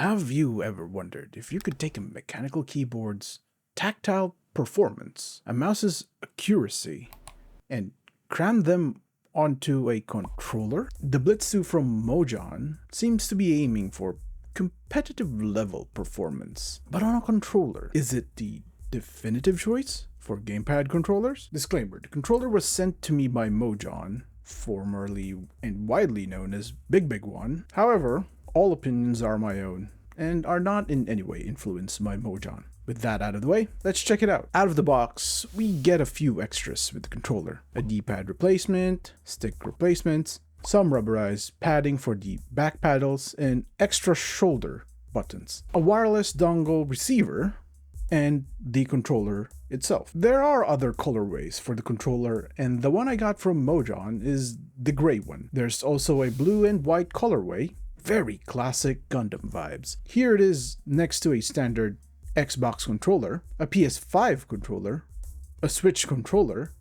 Have you ever wondered if you could take a mechanical keyboard's tactile performance, a mouse's accuracy, and cram them onto a controller? The Blitz 2 from Mojang seems to be aiming for competitive level performance, but on a controller. Is it the definitive choice for gamepad controllers? Disclaimer, the controller was sent to me by Mojang, formerly and widely known as Bigbig Won. However, all opinions are my own and are not in any way influenced by Mojang. With that out of the way, let's check it out. Out of the box, we get a few extras with the controller. A D-pad replacement, stick replacements, some rubberized padding for the back paddles, and extra shoulder buttons. A wireless dongle receiver, and the controller itself. There are other colorways for the controller, and the one I got from Mojang is the gray one. There's also a blue and white colorway, very classic Gundam vibes. Here it is next to a standard Xbox controller, a PS5 controller, a Switch controller,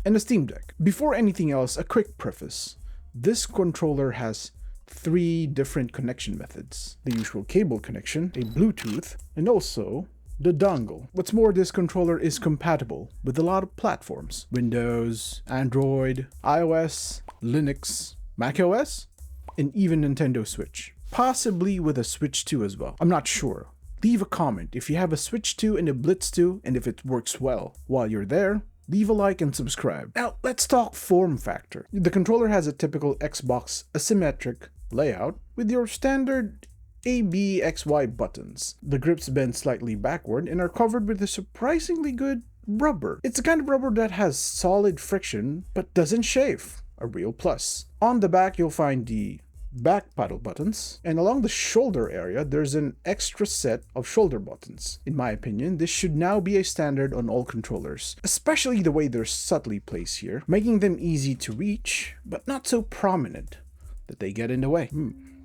and a Steam Deck. Before anything else, a quick preface. This controller has 3 different connection methods. The usual cable connection, a Bluetooth, and also the dongle. What's more, this controller is compatible with a lot of platforms. Windows, Android, iOS, Linux, macOS, and even Nintendo Switch. Possibly with a Switch 2 as well. I'm not sure. Leave a comment if you have a Switch 2 and a Blitz 2 and if it works well. While you're there, leave a like and subscribe. Now, let's talk form factor. The controller has a typical Xbox asymmetric layout with your standard A, B, X, Y buttons. The grips bend slightly backward and are covered with a surprisingly good rubber. It's the kind of rubber that has solid friction but doesn't shave. A real plus. On the back, you'll find the back paddle buttons, and along the shoulder area, there's an extra set of shoulder buttons. In my opinion, this should now be a standard on all controllers, especially the way they're subtly placed here, making them easy to reach, but not so prominent that they get in the way.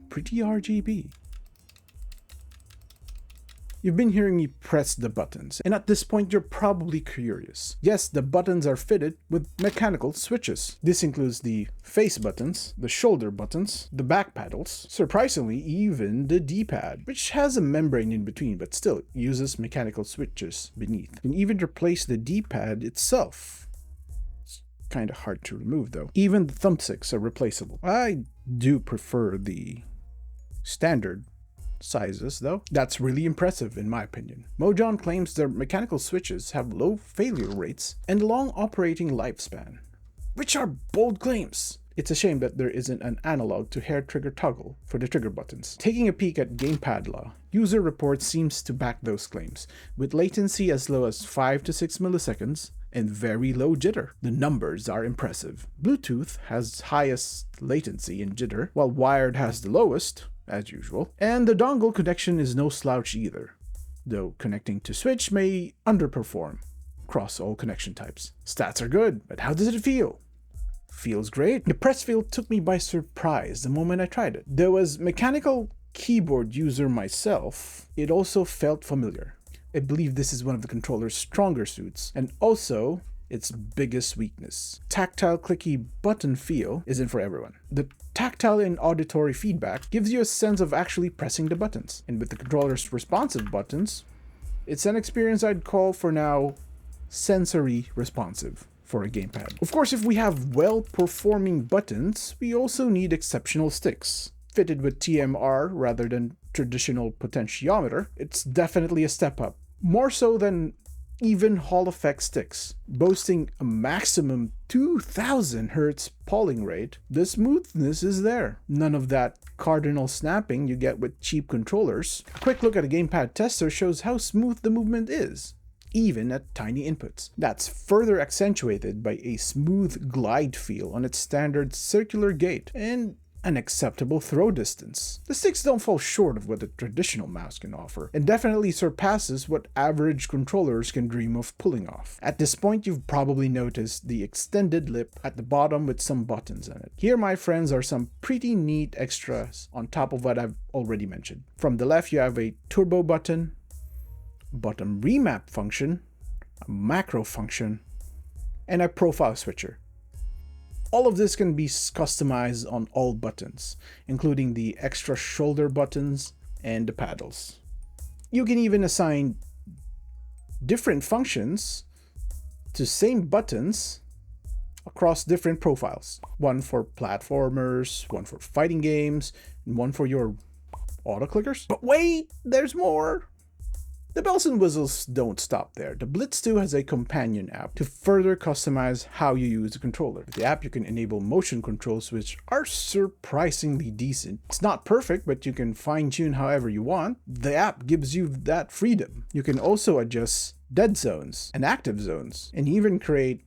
Pretty RGB. You've been hearing me press the buttons, and at this point you're probably curious. Yes, the buttons are fitted with mechanical switches. This includes the face buttons, the shoulder buttons, the back paddles, surprisingly even the D-pad, which has a membrane in between but still uses mechanical switches beneath. You can even replace the D-pad itself. It's kind of hard to remove though. Even the thumbsticks are replaceable. I do prefer the standard sizes though. That's really impressive in my opinion. Mojang claims their mechanical switches have low failure rates and long operating lifespan, which are bold claims. It's a shame that there isn't an analog to hair trigger toggle for the trigger buttons. Taking a peek at gamepad law, user reports seems to back those claims, with latency as low as 5 to 6 milliseconds and very low jitter. The numbers are impressive. Bluetooth has highest latency and jitter, while wired has the lowest, as usual. And the dongle connection is no slouch either, though connecting to Switch may underperform across all connection types. Stats are good, but how does it feel? Feels great. The press feel took me by surprise the moment I tried it. Though as mechanical keyboard user myself, it also felt familiar. I believe this is one of the controller's stronger suits, and also its biggest weakness. Tactile clicky button feel isn't for everyone. The tactile and auditory feedback gives you a sense of actually pressing the buttons, and with the controller's responsive buttons, it's an experience I'd call for now sensory responsive for a gamepad. Of course, if we have well-performing buttons, we also need exceptional sticks. Fitted with TMR rather than traditional potentiometer, it's definitely a step up. More so than even Hall effect sticks. Boasting a maximum 2000 Hz polling rate, the smoothness is there. None of that cardinal snapping you get with cheap controllers. A quick look at a gamepad tester shows how smooth the movement is, even at tiny inputs. That's further accentuated by a smooth glide feel on its standard circular gait and an acceptable throw distance. The sticks don't fall short of what a traditional mouse can offer, and definitely surpasses what average controllers can dream of pulling off. At this point, you've probably noticed the extended lip at the bottom with some buttons in it. Here, my friends, are some pretty neat extras on top of what I've already mentioned. From the left, you have a turbo button, button remap function, a macro function, and a profile switcher. All of this can be customized on all buttons, including the extra shoulder buttons, and the paddles. You can even assign different functions to same buttons across different profiles. One for platformers, one for fighting games, and one for your auto clickers. But wait, there's more! The bells and whistles don't stop there. The Blitz 2 has a companion app to further customize how you use the controller. With the app, you can enable motion controls, which are surprisingly decent. It's not perfect, but you can fine-tune however you want. The app gives you that freedom. You can also adjust dead zones and active zones, and even create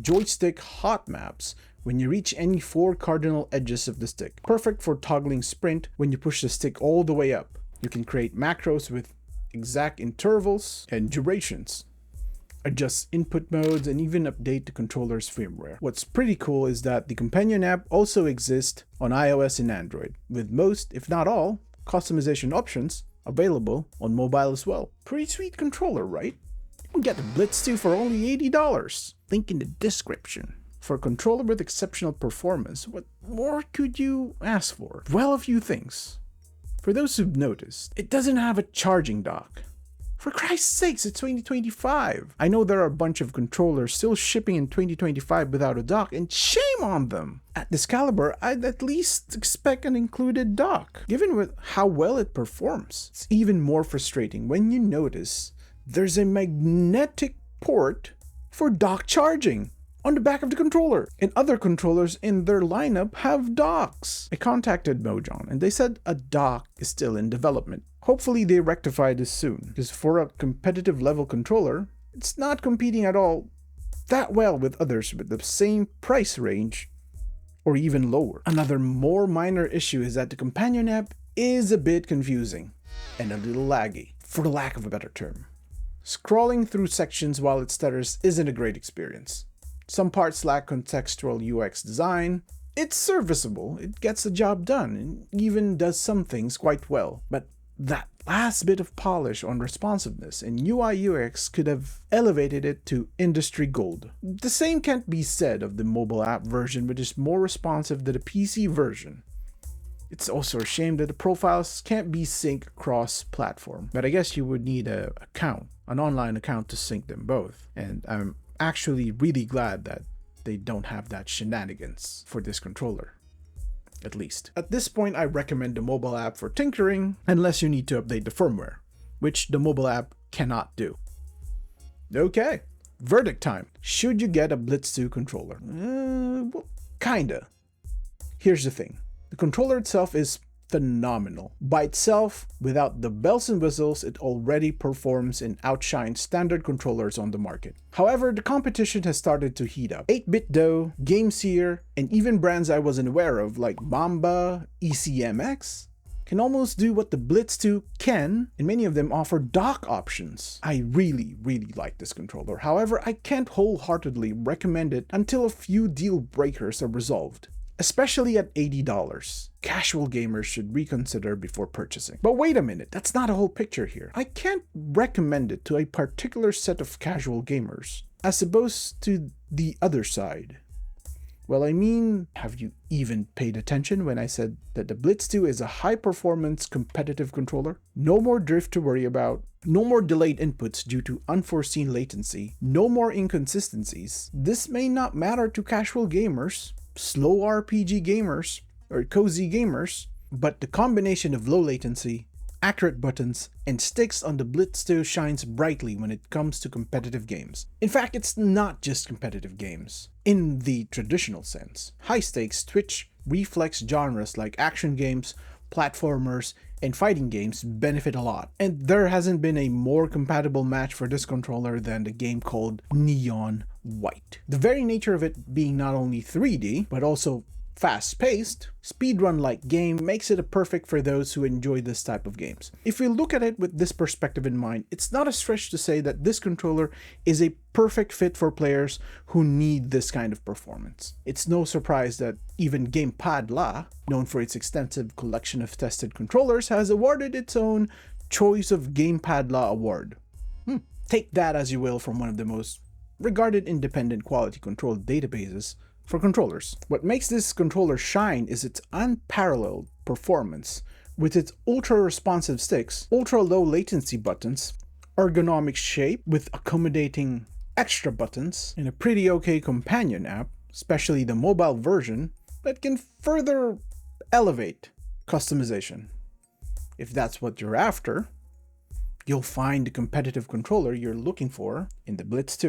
joystick hot maps when you reach any 4 cardinal edges of the stick. Perfect for toggling sprint when you push the stick all the way up. You can create macros with exact intervals and durations, adjust input modes, and even update the controller's firmware. What's pretty cool is that the companion app also exists on iOS and Android, with most, if not all, customization options available on mobile as well. Pretty sweet controller, right? You can get the Blitz 2 for only $80. Link in the description. For a controller with exceptional performance, what more could you ask for? Well, a few things. For those who've noticed, it doesn't have a charging dock. For Christ's sakes, it's 2025. I know there are a bunch of controllers still shipping in 2025 without a dock, and shame on them. At this caliber, I'd at least expect an included dock. Given with how well it performs, it's even more frustrating when you notice there's a magnetic port for dock charging on the back of the controller, and other controllers in their lineup have docks. I contacted Mojang and they said a dock is still in development. Hopefully they rectify this soon, because for a competitive level controller, it's not competing at all that well with others with the same price range or even lower. Another more minor issue is that the companion app is a bit confusing and a little laggy, for the lack of a better term. Scrolling through sections while it stutters isn't a great experience. Some parts lack contextual UX design. It's serviceable, it gets the job done, and even does some things quite well. But that last bit of polish on responsiveness and UI UX could have elevated it to industry gold. The same can't be said of the mobile app version, which is more responsive than the PC version. It's also a shame that the profiles can't be synced cross-platform, but I guess you would need an online account to sync them both, and I'm actually really glad that they don't have that shenanigans for this controller, at least. At this point, I recommend the mobile app for tinkering, unless you need to update the firmware, which the mobile app cannot do. Okay, verdict time. Should you get a Blitz 2 controller? Well, kinda. Here's the thing. The controller itself is phenomenal. By itself, without the bells and whistles, it already performs and outshines standard controllers on the market. However, the competition has started to heat up. 8-Bit Do, GameSeer, and even brands I wasn't aware of like Mamba, ECMX, can almost do what the Blitz 2 can, and many of them offer dock options. I really like this controller. However, I can't wholeheartedly recommend it until a few deal breakers are resolved, especially at $80. Casual gamers should reconsider before purchasing. But wait a minute, that's not a whole picture here. I can't recommend it to a particular set of casual gamers, as opposed to the other side. Well, I mean, have you even paid attention when I said that the Blitz 2 is a high-performance competitive controller? No more drift to worry about, no more delayed inputs due to unforeseen latency, no more inconsistencies. This may not matter to casual gamers, slow RPG gamers, or cozy gamers, but the combination of low latency, accurate buttons, and sticks on the Blitz 2 shines brightly when it comes to competitive games. In fact, it's not just competitive games, in the traditional sense. High-stakes twitch reflex genres like action games, platformers, and fighting games benefit a lot, and there hasn't been a more compatible match for this controller than the game called Neon White. The very nature of it being not only 3D, but also fast-paced, speedrun-like game makes it perfect for those who enjoy this type of games. If we look at it with this perspective in mind, it's not a stretch to say that this controller is a perfect fit for players who need this kind of performance. It's no surprise that even GamePad, known for its extensive collection of tested controllers, has awarded its own Choice of GamePad award. Take that as you will from one of the most regarded independent quality control databases for controllers. What makes this controller shine is its unparalleled performance With its ultra-responsive sticks, ultra-low latency buttons, ergonomic shape with accommodating extra buttons, and a pretty okay companion app, especially the mobile version, that can further elevate customization. If that's what you're after, you'll find the competitive controller you're looking for in the Blitz 2.